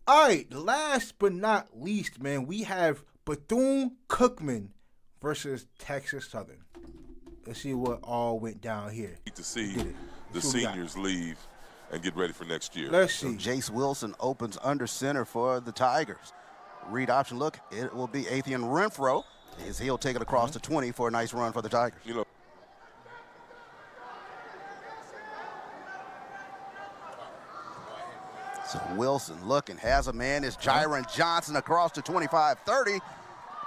All right, last but not least, man, we have Bethune-Cookman versus Texas Southern. Let's see what all went down here. To see the seniors leave and get ready for next year. Let's see. So Jace Wilson opens under center for the Tigers. Read option look. It will be Athian Renfro. He'll take it across the 20 for a nice run for the Tigers. You know. So Wilson looking, has a man. It's Jiron Johnson across to 25-30.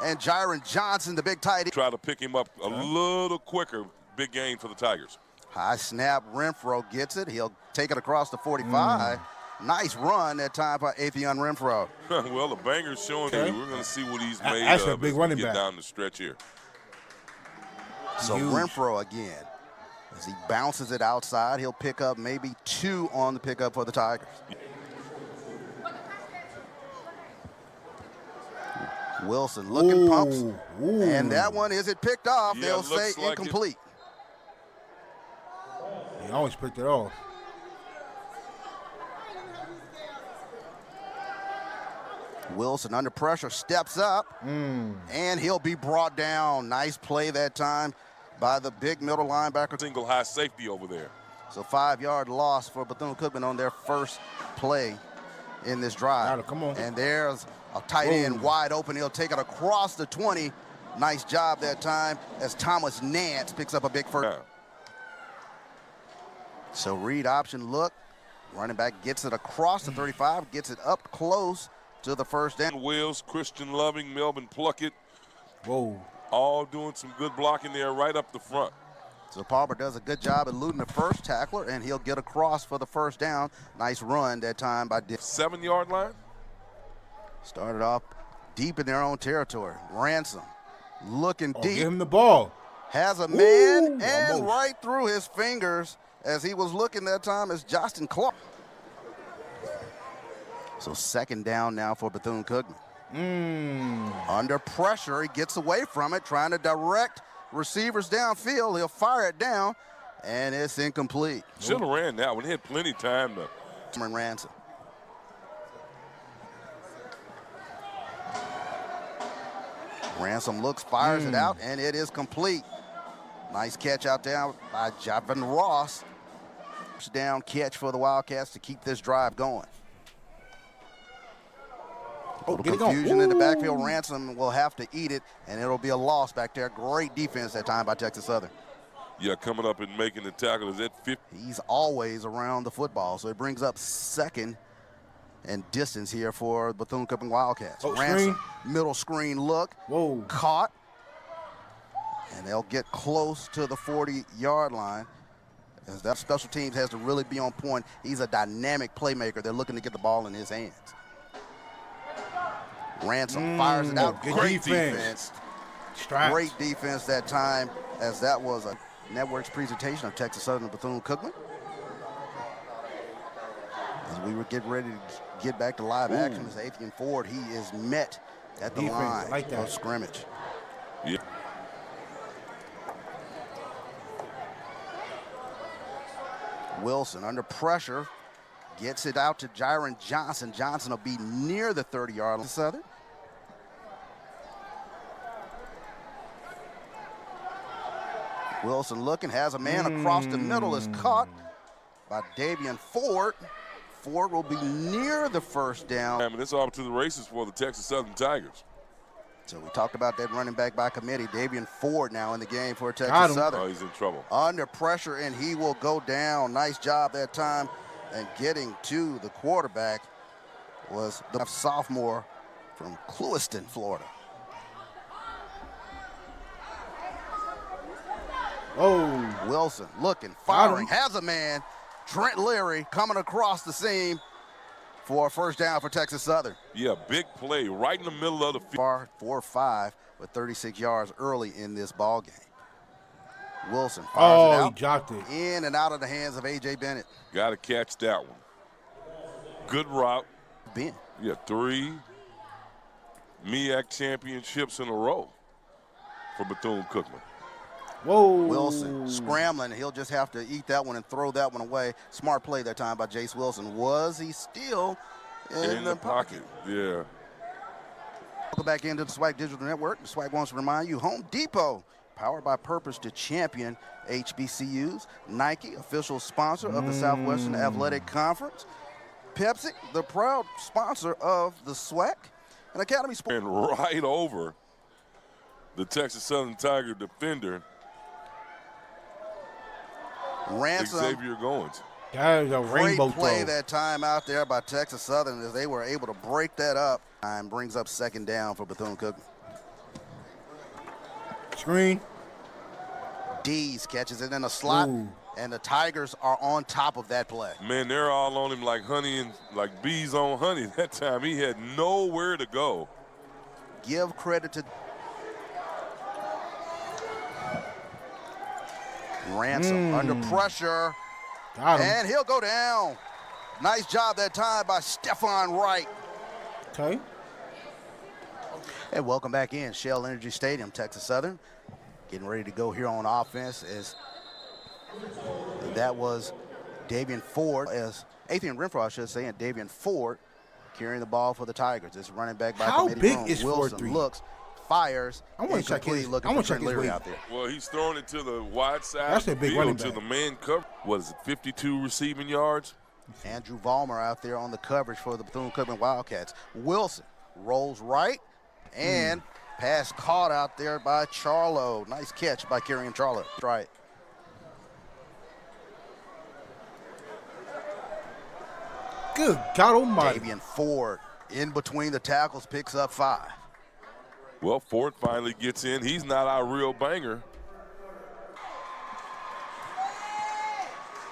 And Jiron Johnson, the big tight end. Try to pick him up a little quicker. Big gain for the Tigers. High snap, Renfro gets it. He'll take it across the 45. Nice run that time by Athian Renfro. Well, the banger's showing you. We're going to see what he's made That's of a big as running we get back. down the stretch here. So Renfro again, as he bounces it outside, he'll pick up maybe 2 on the pickup for the Tigers. Wilson looking pumps, and that one isn't picked off. Yeah, They'll say like incomplete. He always picked it off. Wilson under pressure, steps up, and he'll be brought down. Nice play that time by the big middle linebacker. Single high safety over there. So 5-yard loss for Bethune-Cookman on their first play in this drive. Come on. And there's a tight end wide open. He'll take it across the 20. Nice job that time as Thomas Nance picks up a big first. Yeah. So read option look. Running back gets it across the 35, gets it up close to the first down. Wills, Christian Loving, Melvin Pluckett. Whoa. All doing some good blocking there right up the front. So Palmer does a good job eluding the first tackler, and he'll get across for the first down. Nice run that time by Dick. 7-yard line. Started off deep in their own territory. Ransom looking deep. Give him the ball. Has a man and almost. right through his fingers as he was looking that time as Justin Clark. So second down now for Bethune-Cookman. Under pressure, he gets away from it, trying to direct receivers downfield. He'll fire it down, and it's incomplete. Should have ran that one. He had plenty of time to. Ransom. Ransom looks, fires it out, and it is complete. Nice catch out there by Javon Ross. Down catch for the Wildcats to keep this drive going. Confusion in the backfield. Ransom will have to eat it, and it'll be a loss back there. Great defense that time by Texas Southern. Yeah, coming up and making the tackle is at 50. He's always around the football, so it brings up second and distance here for Bethune-Cookman Wildcats. Ransom, middle screen look, caught, and they'll get close to the 40-yard line. As that special teams has to really be on point. He's a dynamic playmaker. They're looking to get the ball in his hands. Ransom fires it out. Great defense. Great defense that time, as that was a Network's presentation of Texas Southern and Bethune-Cookman. As we were getting ready to get back to live action, as Athian Ford, he is met at the line of scrimmage. Yeah. Wilson under pressure, gets it out to Jiron Johnson. Johnson will be near the 30-yard line. Southern. Wilson looking, has a man across the middle, is caught by Davian Ford. Ford will be near the first down. I mean, it's off to the races for the Texas Southern Tigers. So we talked about that running back by committee. Davian Ford now in the game for Texas Southern. Oh, he's in trouble. Under pressure, and he will go down. Nice job that time. And getting to the quarterback was the sophomore from Clewiston, Florida. Wilson looking, firing, has a man. Trent Leary coming across the seam for a first down for Texas Southern. Yeah, big play right in the middle of the field. 4-5 with 36 yards early in this ball game. Wilson fires it out. He dropped it. In and out of the hands of A.J. Bennett. Got to catch that one. Good route. Ben. Yeah, 3 MEAC championships in a row for Bethune-Cookman. Wilson scrambling. He'll just have to eat that one and throw that one away. Smart play that time by Jace Wilson. Was he still in the pocket. Yeah. Welcome back into the SWAC Digital Network. The SWAC wants to remind you, Home Depot, powered by purpose to champion HBCUs. Nike, official sponsor of the Southwestern Athletic Conference. Pepsi, the proud sponsor of the SWAC. And Academy Sports. And right over the Texas Southern Tiger defender, Ransom. Xavier Goins. That is a rainbow Great play throw. that time out there by Texas Southern as they were able to break that up. And brings up second down for Bethune-Cookman. Screen. Dees catches it in a slot, and the Tigers are on top of that play. Man, they're all on him like honey and like bees on honey. That time he had nowhere to go. Give credit to Ransom under pressure, and he'll go down. Nice job that time by Stephon Wright. Okay. And welcome back in Shell Energy Stadium, Texas Southern. Getting ready to go here on offense as that was Davian Ford, as Atheon Renfro, I should say, and Davian Ford carrying the ball for the Tigers. This running back by How committee big room. is Wilson 4'3"? looks, fires, I want to check his. looking for Trent Leary out there. Well, he's throwing it to the wide side That's a big running to back. the man cover. What is it, 52 receiving yards? Andrew Vollmer out there on the coverage for the Bethune-Cookman Wildcats. Wilson rolls right, and pass caught out there by Charlo. Nice catch by Kerrion Charlo. Right. Good God Almighty. Davian Ford in between the tackles picks up 5. Well, Ford finally gets in. He's not our real banger.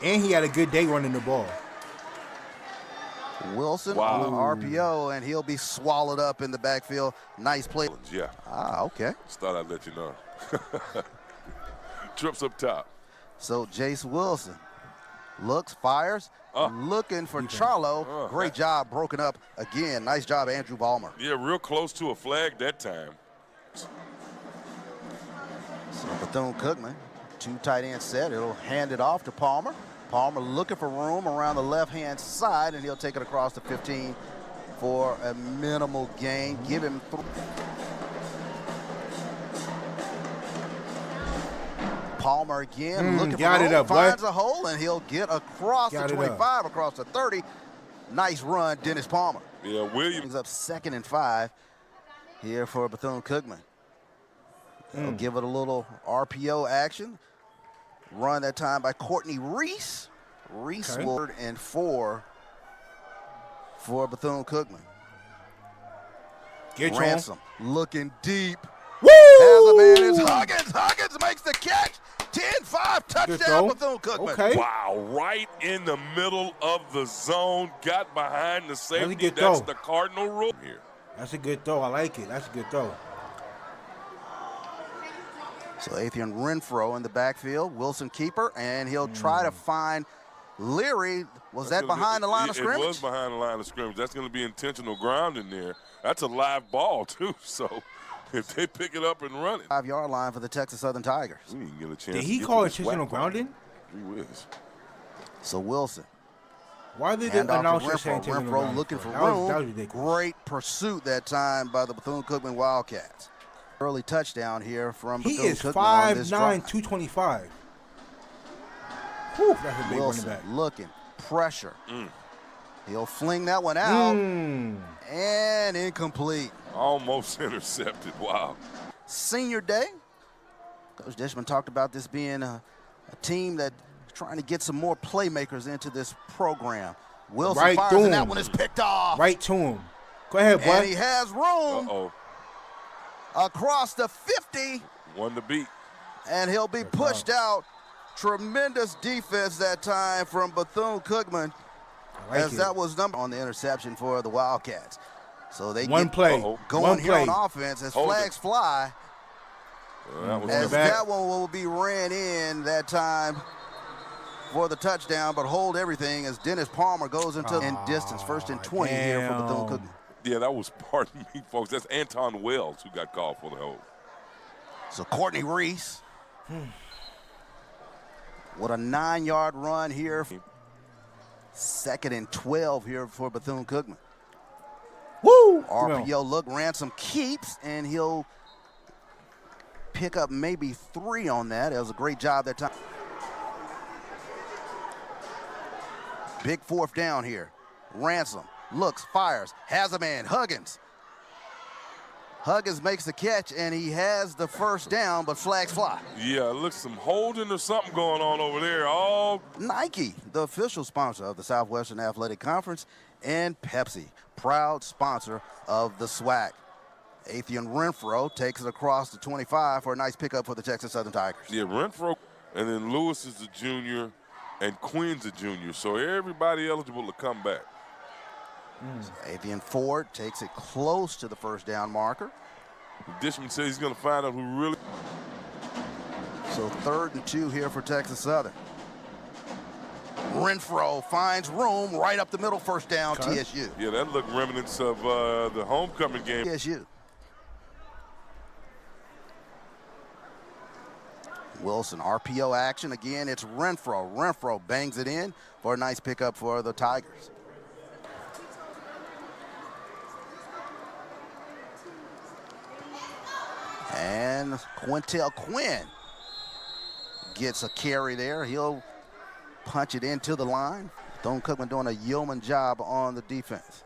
And he had a good day running the ball. Wilson on the RPO, and he'll be swallowed up in the backfield. Nice play. Yeah. Okay. Just thought I'd let you know. Trips up top. So Jace Wilson looks, fires, looking for Charlo. Great job, broken up again. Nice job, Andrew Vollmer. Yeah, real close to a flag that time. So Bethune-Cookman, 2 tight end set. It'll hand it off to Palmer. Palmer looking for room around the left-hand side, and he'll take it across the 15 for a minimal gain. Give him 3. Palmer again looking for room, finds a hole, and he'll get across the 25, across the 30. Nice run, Dennis Palmer. Yeah, Williams brings up 2nd and 5 here for Bethune-Cookman. They'll give it a little RPO action. Run that time by Courtney Reese. Reese will and 4 for Bethune-Cookman. Ransom looking deep. Woo! Has a man. It's Huggins. Huggins makes the catch. 10-5 touchdown Bethune-Cookman. Okay. Wow, right in the middle of the zone. Got behind the safety. That's the cardinal rule here. That's a good throw. I like it. That's a good throw. So Atheon Renfro in the backfield. Wilson keeper, and he'll try to find Leary. Was that behind the line of scrimmage? It was behind the line of scrimmage. That's going to be intentional ground in there. That's a live ball, too. So if they pick it up and run it. 5-yard line for the Texas Southern Tigers. We didn't get a chance. Did he call intentional grounding? He was. So Wilson. Why did the announcer say intentional grounding? Renfro looking for room. That was ridiculous. Great pursuit that time by the Bethune-Cookman Wildcats. Early touchdown here from Bethune-Cookman. He is 5'9", 225. Whew, that's a big Wilson running back. Looking, pressure. He'll fling that one out, and incomplete. Almost intercepted, wow. Senior day. Coach Dishman talked about this being a team that's trying to get some more playmakers into this program. Wilson fires, and that one is picked off. Right to him. Go ahead, boy. And he has room. Across the 50. One to beat. And he'll be pushed out. Tremendous defense that time from Bethune-Cookman. That was number on the interception for the Wildcats. So they get going here on offense as flags fly. As that one will be ran in that time for the touchdown, but hold everything as Dennis Palmer goes into in distance. 1st and 20 here for Bethune-Cookman. Yeah, that was, pardon me, folks. That's Anton Wells who got called for the hold. So Courtney Reese. What a 9-yard run here. 2nd and 12 here for Bethune-Cookman. Woo! RPO look, Ransom keeps, and he'll pick up maybe 3 on that. It was a great job that time. Big 4th down here. Ransom looks, fires, has a man, Huggins. Huggins makes the catch, and he has the 1st down, but flags fly. Yeah, looks some holding or something going on over there. All Nike, the official sponsor of the Southwestern Athletic Conference, and Pepsi, proud sponsor of the SWAC. Athian Renfro takes it across the 25 for a nice pickup for the Texas Southern Tigers. Yeah, Renfro, and then Lewis is the junior, and Quinn's a junior, so everybody eligible to come back. So Avian Ford takes it close to the 1st down marker. Dishman says he's going to find out who really. So 3rd and 2 here for Texas Southern. Renfro finds room right up the middle, 1st down, TSU. Yeah, that looked remnants of the homecoming game. TSU. Wilson, RPO action again. It's Renfro. Renfro bangs it in for a nice pickup for the Tigers. And Quintel Quinn gets a carry there. He'll punch it into the line. Don Cookman doing a yeoman job on the defense.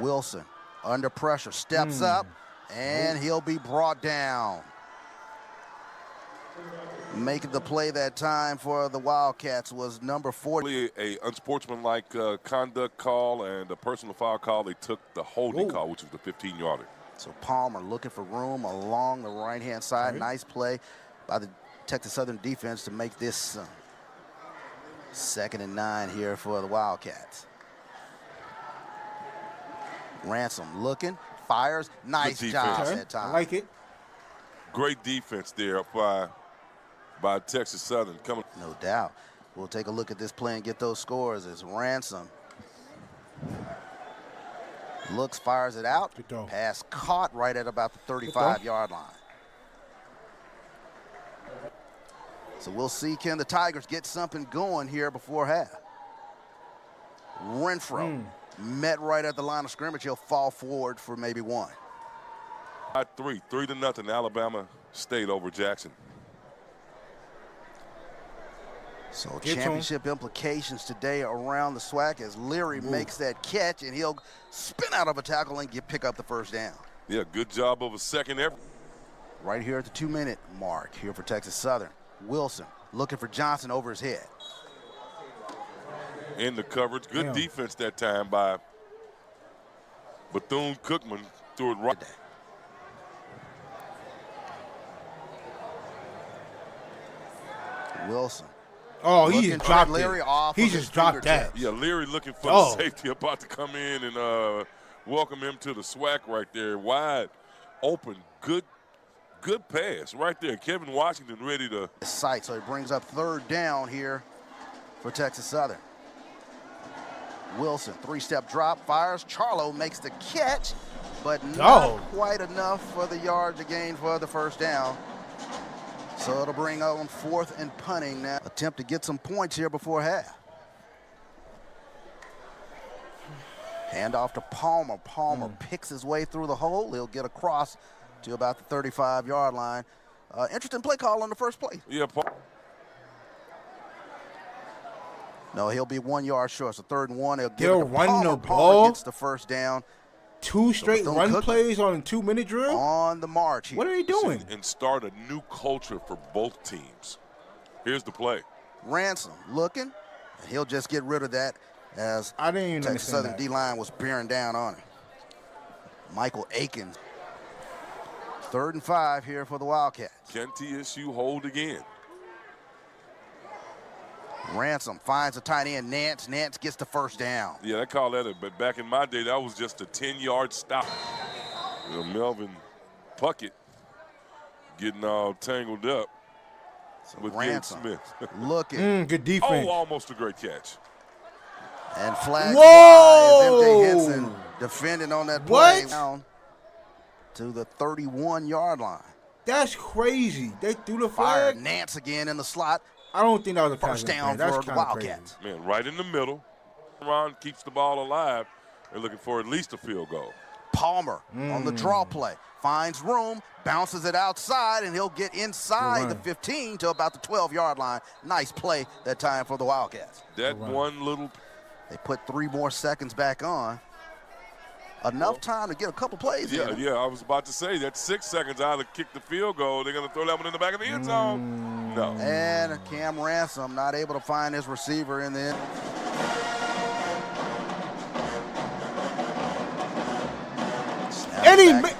Wilson under pressure, steps up, and he'll be brought down. Making the play that time for the Wildcats was number 40. A unsportsmanlike conduct call and a personal foul call. They took the holding call, which was the 15-yarder. So Palmer looking for room along the right-hand side. Nice play by the Texas Southern defense to make this 2nd and 9 here for the Wildcats. Ransom looking, fires. Nice job that time. I like it. Great defense there by Texas Southern. Coming. No doubt. We'll take a look at this play and get those scores as Ransom looks, fires it out. Pass caught right at about the 35-yard line. So we'll see, can the Tigers get something going here before half? Renfro met right at the line of scrimmage. He'll fall forward for maybe 1. 3-0 Alabama State over Jackson. So championship implications today around the SWAC as Leary makes that catch, and he'll spin out of a tackle and pick up the 1st down. Yeah, good job of a second effort. Right here at the 2-minute mark here for Texas Southern. Wilson looking for Johnson over his head. In the coverage. Good defense that time by Bethune-Cookman. Threw it right. Wilson. Oh, he just dropped Leary it. Off he just dropped that. Yeah, Leary looking for the safety about to come in and welcome him to the SWAC right there. Wide open, good pass right there. Kevin Washington ready to. Sight, so he brings up 3rd down here for Texas Southern. Wilson, 3-step drop, fires. Charlo makes the catch, but not quite enough for the yards gain for the 1st down. So it'll bring on 4th and punting now. Attempt to get some points here before half. Hand off to Palmer. Palmer picks his way through the hole. He'll get across to about the 35-yard line. Interesting play call on the first play. Yeah, No, he'll be 1 yard short. So 3rd and 1. They'll give They're it to Palmer. running the Palmer ball. gets the 1st down. 2 straight run plays on a 2-minute drill? On the march here. What are they doing? And start a new culture for both teams. Here's the play. Ransom looking. And he'll just get rid of that as I didn't even Texas Southern D-line was bearing down on him. Michael Akins. 3rd and 5 here for the Wildcats. Can TSU hold again? Ransom finds a tight end, Nance. Nance gets the 1st down. Yeah, they call that but back in my day, that was just a 10-yard stop. You know, Melvin Puckett getting all tangled up with Ransom Smith. looking. Good defense. Oh, almost a great catch. And flag fly as MJ Henson defending on that play down to the 31-yard line. That's crazy. They threw the flag. Nance again in the slot. I don't think that was a 1st down for the Wildcats. Man, right in the middle. Ron keeps the ball alive. They're looking for at least a field goal. Palmer on the draw play. Finds room, bounces it outside, and he'll get inside the 15 to about the 12-yard line. Nice play that time for the Wildcats. That one little... They put 3 more seconds back on. Enough time to get a couple plays in. Yeah, I was about to say, that's 6 seconds out to kick the field goal. They're going to throw that one in the back of the end zone. No. And Cam Ransom not able to find his receiver in the end.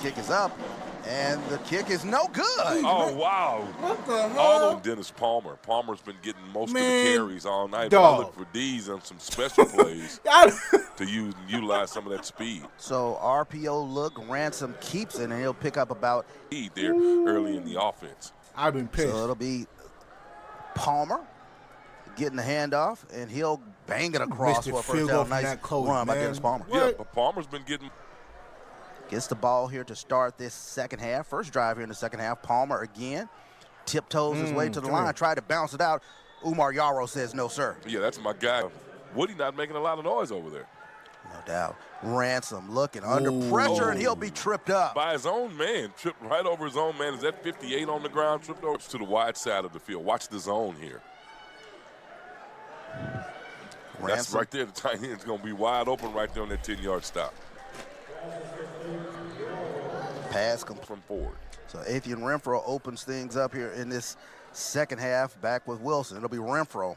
Kick is up, and the kick is no good. Oh, wow. What the hell? All on Dennis Palmer. Palmer's been getting most of the carries all night. Dog. I look for D's on some special plays to utilize some of that speed. So RPO look, Ransom keeps it, and he'll pick up about there early in the offense. I've been pissed. So it'll be Palmer getting the handoff, and he'll bang it across for a first down. Nice run by Dennis Palmer. Yeah, but Palmer's been getting... Gets the ball here to start this second half. First drive here in the second half. Palmer again. Tiptoes his way to the line. Tried to bounce it out. Umar Yarrow says no, sir. Yeah, that's my guy. Woody not making a lot of noise over there. No doubt. Ransom looking under pressure, and he'll be tripped up. By his own man. Tripped right over his own man. Is that 58 on the ground? Tripped over to the wide side of the field. Watch the zone here. Ransom. That's right there. The tight end's going to be wide open right there on that 10-yard stop. Pass from forward. So Athian Renfro opens things up here in this second half back with Wilson. It'll be Renfro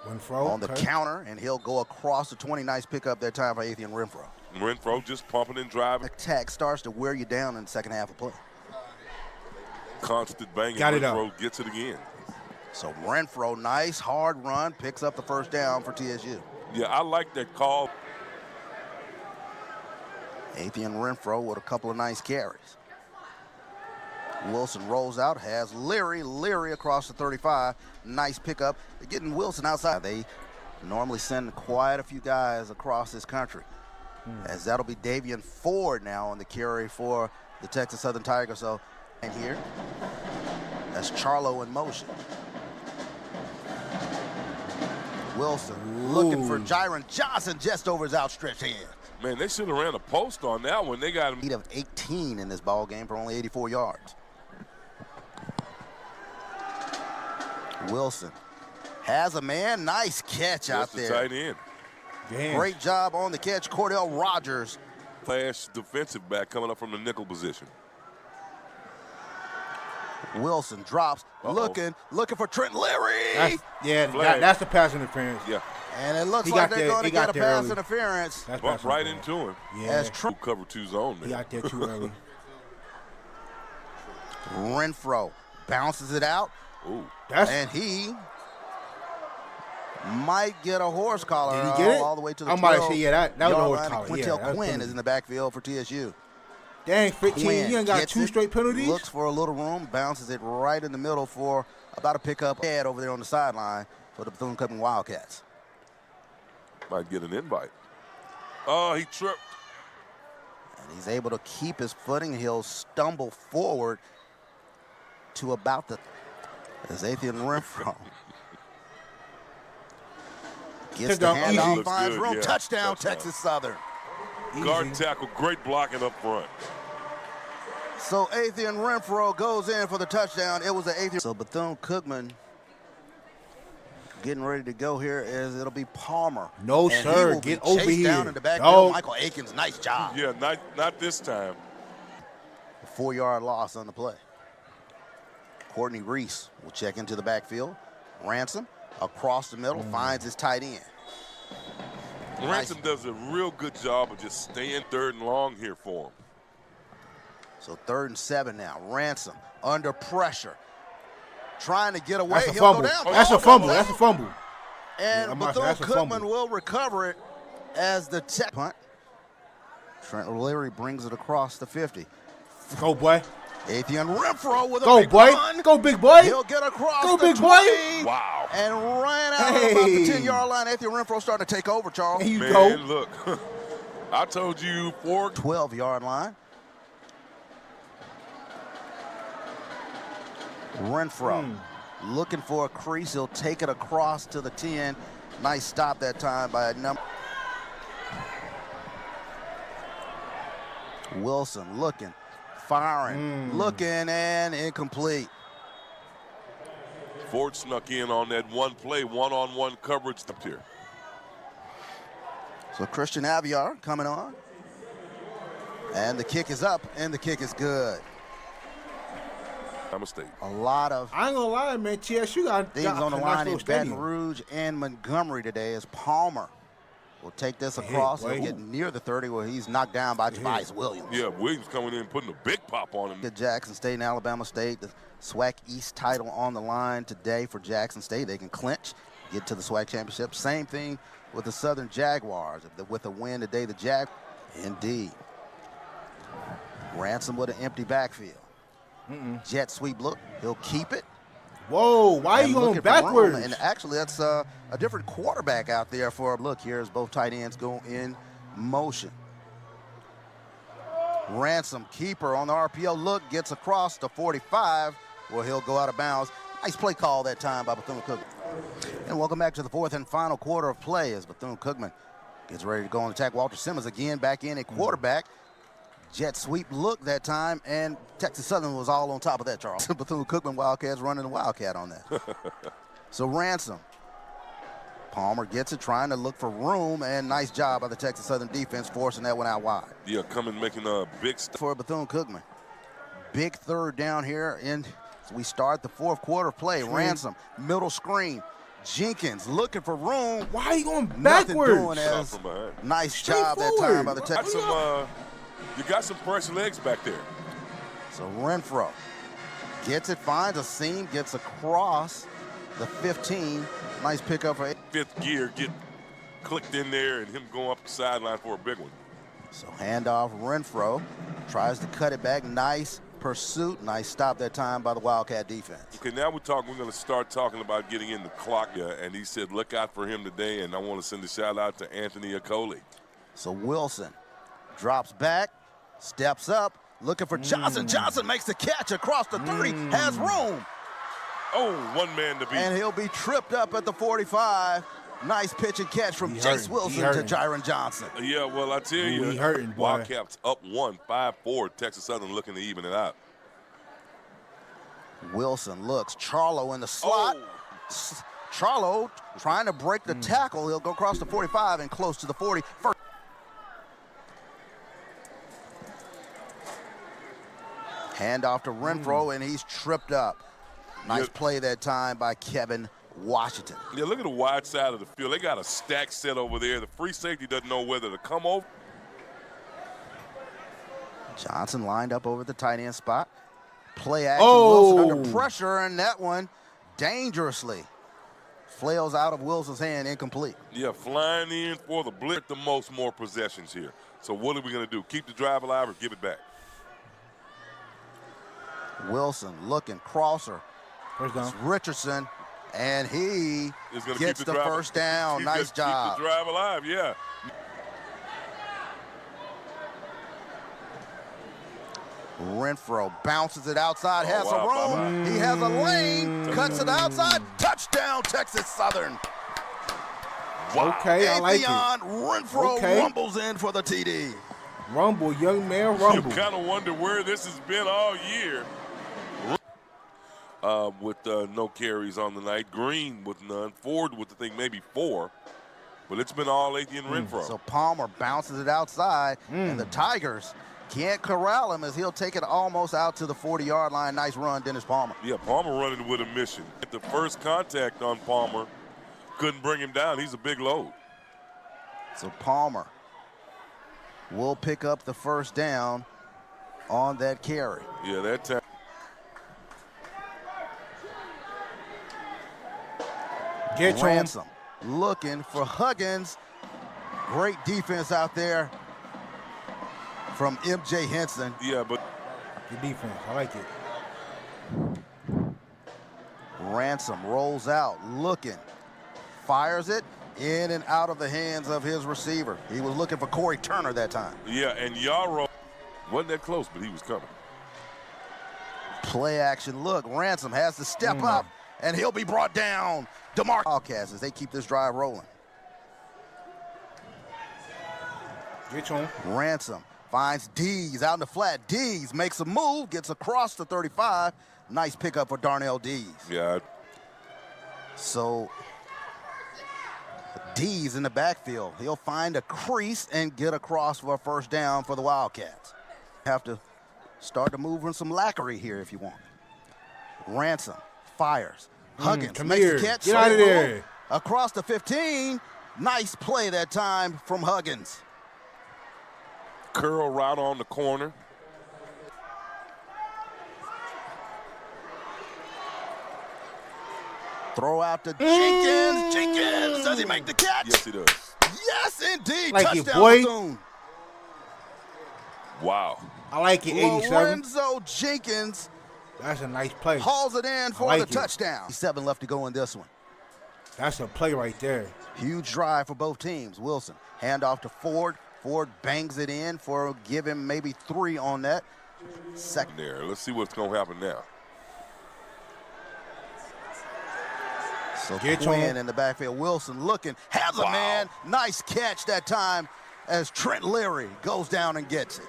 on the counter, and he'll go across the 20. Nice pickup that time for Athian Renfro. Renfro just pumping and driving. Attack starts to wear you down in the second half of play. Constant banging. Got it Renfro up. gets it again. So Renfro, nice hard run, picks up the first down for TSU. Yeah, I like that call. Athian Renfro with a couple of nice carries. Wilson rolls out, has Leary across the 35. Nice pickup. They're getting Wilson outside. They normally send quite a few guys across this country. As that'll be Davian Ford now on the carry for the Texas Southern Tigers. So, and here, that's Charlo in motion. Wilson looking for Jiron Johnson just over his outstretched hand. Man, they should have ran a post on that one. They got him. Lead of 18 in this ball game for only 84 yards. Wilson has a man. Nice catch out there. Tight end. Damn. Great job on the catch, Cordell Rogers. Flash defensive back coming up from the nickel position. Wilson drops, looking for Trent Leary. That's the pass interference. Yeah. And it looks like they're going to get a pass interference. Bump right into him. Yeah. As cover 2 zone, man. He got there too early. Renfro bounces it out. Ooh. And he might get a horse collar. Did he get it? All the way to the I'm about to say, that was a horse collar. Quintel Quinn is in the backfield for TSU. Dang, 15, you ain't got 2 straight penalties? Looks for a little room, bounces it right in the middle for about a pickup head over there on the sideline for the Bethune-Cookman Wildcats. Might get an invite. Oh, he tripped. And he's able to keep his footing. He'll stumble forward to about the... As Athian Renfro gets the handoff, finds room. Yeah. Touchdown, Texas Southern. Guard tackle, great blocking up front. So Athian Renfro goes in for the touchdown. It was an Athian. So Bethune-Cookman getting ready to go here as it'll be Palmer. No, sir. Get over here. Down in the backfield. Michael Akins, nice job. Yeah, not this time. A 4-yard loss on the play. Courtney Reese will check into the backfield. Ransom across the middle, finds his tight end. Ransom does a real good job of just staying 3rd and long here for him. So 3rd and 7 now. Ransom under pressure. Trying to get away. That's a fumble. That's a fumble. That's a fumble. And Bethune-Cookman will recover it as the punt. Trent Leary brings it across the 50. Go, boy. Athian Renfro with a big boy. Run. Go, big boy. He'll get across Go, the big 20. Boy. Wow. And ran out about the 10-yard line. Athian Renfro starting to take over, Charles. There you Man, go. Look. I told you 12-yard line. Renfro looking for a crease. He'll take it across to the 10. Nice stop that time by a number. Wilson looking, firing, looking, and incomplete. Ford snuck in on that one play, one-on-one coverage up here. So Christian Aviar coming on. And the kick is up, and the kick is good. A mistake. A lot of I ain't gonna lie, man. TSU got things on the line in Baton stadium. Rouge and Montgomery today as Palmer will take this across. He'll get near the 30 where he's knocked down by Tobias Williams. Yeah, Williams coming in putting a big pop on him. At Jackson State and Alabama State, the SWAC East title on the line today for Jackson State. They can clinch, get to the SWAC championship. Same thing with the Southern Jaguars. With a win today, the indeed. Ransom with an empty backfield. Jet sweep look, he'll keep it. Whoa, why are you going backwards? And actually, that's a different quarterback out there for a look here as both tight ends go in motion. Ransom, keeper on the RPO look, gets across to 45 where he'll go out of bounds. Nice play call that time by Bethune-Cookman. And welcome back to the fourth and final quarter of play as Bethune-Cookman gets ready to go on attack. Walter Simmons again back in at quarterback. Jet sweep look that time, and Texas Southern was all on top of that, Charles. Bethune-Cookman Wildcats running the Wildcat on that. So Ransom. Palmer gets it, trying to look for room, and nice job by the Texas Southern defense forcing that one out wide. Yeah, making a big stop. For Bethune-Cookman. Big third down here, and we start the fourth quarter of play. Ransom, middle screen. Jenkins looking for room. Why are you going backwards? Nice job that time by the Texas. You got some fresh legs back there. So Renfro gets it, finds a seam, gets across the 15. Nice pickup for fifth gear, get clicked in there, and him going up the sideline for a big one. So handoff, Renfro tries to cut it back. Nice pursuit. Nice stop that time by the Wildcat defense. Okay, now we're going to start talking about getting in the clock. And he said, look out for him today, and I want to send a shout out to Anthony Acoli. So Wilson drops back, steps up, looking for Johnson. Johnson makes the catch across the 30, has room. Oh, one man to beat. And he'll be tripped up at the 45. Nice pitch and catch from Jace Wilson to Jiron Johnson. Yeah, well, I tell you, Wildcats up 1, 5-4. Texas Southern looking to even it out. Wilson looks. Charlo in the slot. Oh. Charlo trying to break the tackle. He'll go across the 45 and close to the 40. First. Handoff to Renfro, and he's tripped up. Nice play that time by Kevin Washington. Yeah, look at the wide side of the field. They got a stack set over there. The free safety doesn't know whether to come over. Johnson lined up over the tight end spot. Play action, Wilson under pressure, and that one dangerously flails out of Wilson's hand, incomplete. Yeah, flying in for the blitz. The more possessions here. So what are we going to do? Keep the drive alive or give it back? Wilson looking, crosser. Richardson, and he gets the first down. Nice job. Keep the drive alive, yeah. Renfro bounces it outside, has a room. He has a lane, cuts it outside. Touchdown, Texas Southern. Wow. Okay, I like it. Renfro rumbles in for the TD. Rumble, young man, rumble. You kind of wonder where this has been all year. With no carries on the night. Green with none. Ford with, I think, maybe 4. But it's been all Athian Renfro. So Palmer bounces it outside, and the Tigers can't corral him as he'll take it almost out to the 40-yard line. Nice run, Dennis Palmer. Yeah, Palmer running with a mission. At the first contact on Palmer, couldn't bring him down. He's a big load. So Palmer will pick up the first down on that carry. Yeah, that time. Ransom looking for Huggins. Great defense out there from M.J. Henson. Yeah, but good defense. I like it. Ransom rolls out, looking, fires it in and out of the hands of his receiver. He was looking for Corey Turner that time. Yeah, and Yarrow wasn't that close, but he was coming. Play action look. Ransom has to step up, and he'll be brought down DeMar Wildcats as they keep this drive rolling. Get on. Ransom finds Dees out in the flat. Dees makes a move, gets across the 35. Nice pickup for Darnell Dees. Yeah. So Dees in the backfield. He'll find a crease and get across for a first down for the Wildcats. Have to start to move in some lacquery here if you want. Ransom fires. Huggins makes the catch. Get out of there. Across the 15. Nice play that time from Huggins. Curl route on the corner. Throw out to Jenkins. Jenkins, does he make the catch? Yes, he does. Yes, indeed. Like touchdown, it, boy. Bethune. Wow. I like it, 87. Lorenzo Jenkins. That's a nice play. Hauls it in for like the touchdown. 7 left to go in this one. That's a play right there. Huge drive for both teams. Wilson, handoff to Ford. Ford bangs it in for give him maybe 3 on that. Second. There. Let's see what's going to happen now. So Quinn in the backfield. Wilson looking, has a man. Nice catch that time as Trent Leary goes down and gets it.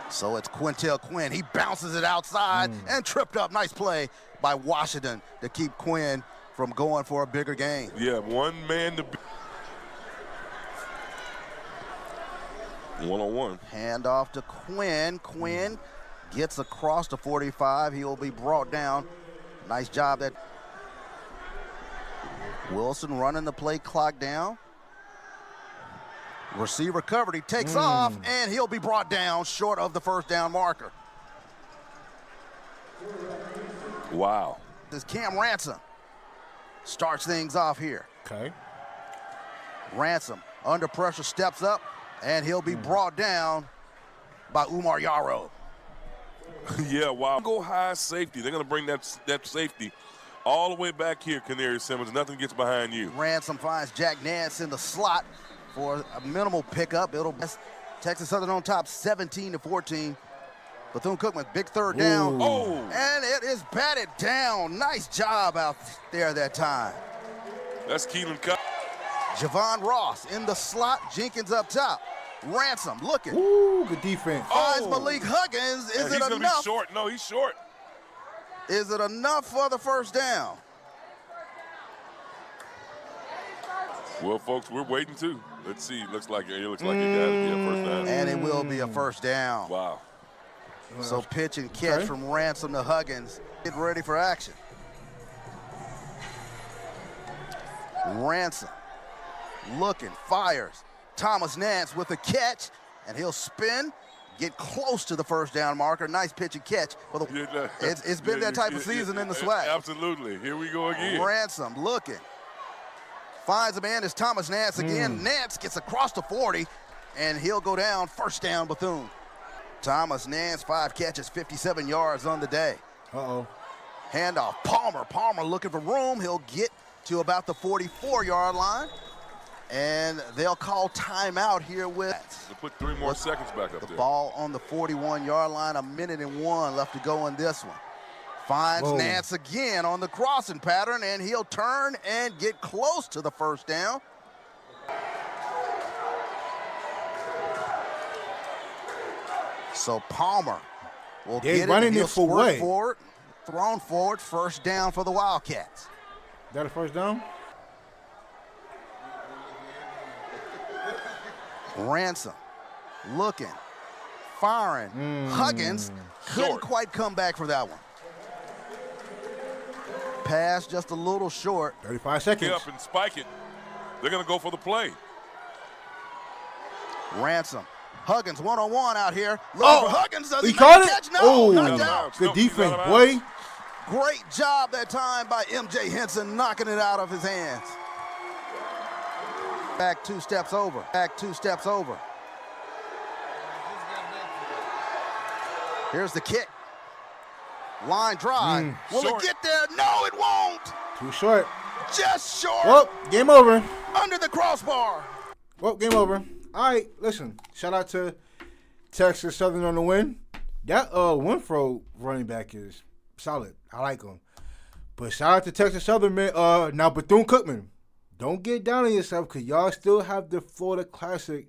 So it's Quintel Quinn. He bounces it outside and tripped up. Nice play by Washington to keep Quinn from going for a bigger gain. Yeah, one man to be. 1-on-1. Handoff to Quinn. Quinn gets across the 45. He'll be brought down. Nice job that Wilson running the play clock down. Receiver covered. He takes off, and he'll be brought down short of the first down marker. Wow. This Cam Ransom starts things off here. Okay. Ransom under pressure steps up, and he'll be brought down by Umar Yarrow. Yeah, wow. Go high safety. They're going to bring that safety all the way back here, Canary Simmons. Nothing gets behind you. Ransom finds Jack Nance in the slot for a minimal pickup. It'll be Texas Southern on top, 17-14. Bethune-Cookman, big third down. Oh! And it is batted down. Nice job out there that time. That's Keelan Cobb. Javon Ross in the slot. Jenkins up top. Ransom looking. Ooh, good defense. Finds Malik Huggins. Is it He's going to be enough? short. No, he's short. Is it enough for the first down? Well, folks, we're waiting too. Let's see. Looks like it got to be a first down. And it will be a first down. Wow. So pitch and catch from Ransom to Huggins. Get ready for action. Ransom looking, fires. Thomas Nance with a catch, and he'll spin, get close to the first down marker. Nice pitch and catch. It's been that type of season in the SWAC. Absolutely. Here we go again. Ransom looking. Finds a man. It's Thomas Nance again. Nance gets across the 40, and he'll go down. First down, Bethune. Thomas Nance, 5 catches, 57 yards on the day. Uh-oh. Handoff, Palmer. Palmer looking for room. He'll get to about the 44-yard line. And they'll call timeout here with. They'll put 3 more seconds back up the there. Ball on the 41-yard line, 1:01 left to go in this one. Finds Nance again on the crossing pattern, and he'll turn and get close to the first down. So Palmer will get it. He'll squirt forward, thrown forward, first down for the Wildcats. Is that a first down? Ransom looking, firing. Huggins couldn't quite come back for that one. Pass just a little short. 35 seconds. Get up and spike it. They're going to go for the play. Ransom. Huggins one-on-one out here. Looking for Huggins. Does he caught make it? the catch? No, knocked no. out. Good defense, boy. Great job that time by M.J. Henson, knocking it out of his hands. Back 2 steps over. Back 2 steps over. Here's the kick. Line drive. Will it get there? No, it won't. Too short. Just short. Well, game over. Under the crossbar. Well, game over. All right, listen. Shout out to Texas Southern on the win. That Winfro running back is solid. I like him. But shout out to Texas Southern, man. Now Bethune-Cookman, don't get down on yourself because y'all still have the Florida Classic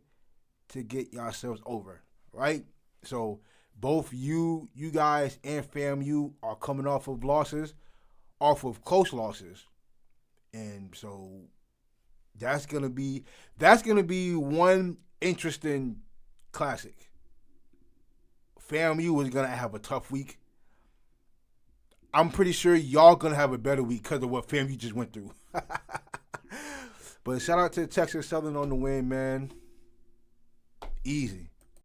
to get yourselves over, right? So both you guys and FAMU are coming off of close losses, and so that's gonna be one interesting classic. FAMU is gonna have a tough week. I'm pretty sure y'all gonna have a better week because of what FAMU just went through. But shout out to Texas Southern on the win, man. Easy.